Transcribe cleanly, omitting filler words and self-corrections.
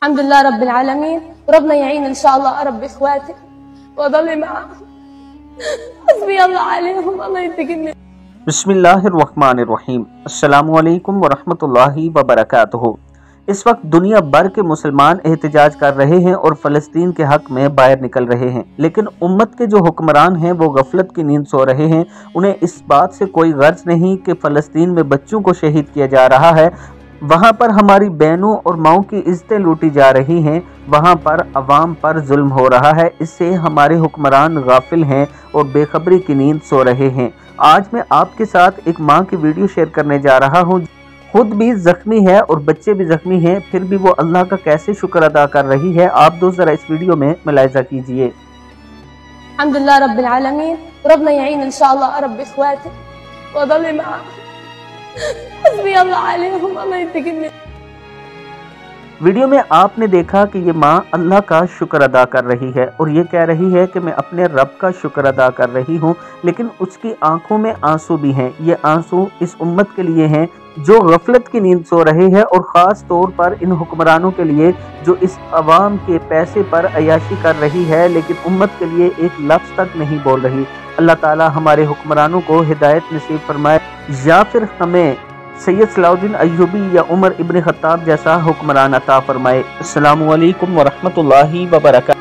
الحمد لله رب العالمين، وربنا يعين إن شاء الله أربي إخواتي وأضل معاهم. حسبي الله عليهم، الله ينتقم. बिस्मिल्लाहिर्रहमानिर्रहीम। अस्सलामुअलैकुम वरहमतुल्लाहि वबरकातुहू। इस वक्त दुनिया भर के मुसलमान एहतजाज कर रहे हैं और फ़लस्तीन के हक में बाहर निकल रहे हैं, लेकिन उम्मत के जो हुक्मरान हैं वो गफलत की नींद सो रहे हैं। उन्हें इस बात से कोई गर्ज नहीं कि फ़लस्तीन में बच्चों को शहीद किया जा रहा है, वहाँ पर हमारी बहनों और माओं की इज्जतें लूटी जा रही हैं, वहाँ पर अवाम पर जुल्म हो रहा है। इससे हमारे हुक्मरान गाफिल हैं और बेखबरी की नींद सो रहे हैं। आज मैं आपके साथ एक माँ की वीडियो शेयर करने जा रहा हूँ, खुद भी जख्मी है और बच्चे भी जख्मी हैं, फिर भी वो अल्लाह का कैसे शुक्र अदा कर रही है। आप दोस्त जरा इस वीडियो में मुलाहिजा कीजिए। अल्हम्दुलिल्लाह रब्बिल आलमीन, रब्ना यईन इंशाअल्लाह अरब्बी इख्वाती वअदल माअहुम। हस्बी अल्लाह अलैहुम, अल्लाह यंतकिम। वीडियो में आपने देखा कि ये माँ अल्लाह का शुक्र अदा कर रही है और ये कह रही है कि मैं अपने रब का शुक्र अदा कर रही हूँ, लेकिन उसकी आंखों में आंसू भी हैं। ये आंसू इस उम्मत के लिए हैं जो गफलत की नींद सो रहे हैं, और ख़ास तौर पर इन हुक्मरानों के लिए जो इस अवाम के पैसे पर अयाशी कर रही है, लेकिन उम्मत के लिए एक लफ्ज़ तक नहीं बोल रही। अल्लाह ताला हमारे हुक्मरानों को हिदायत नसीब फरमाए, या फिर हमें सैयद सलाहुद्दीन अय्यूबी या उमर इब्न खत्ताब जैसा हुक्मरान अता फरमाए। अस्सलामु अलैकुम वरहमतुल्लाहि वबरकातुहू।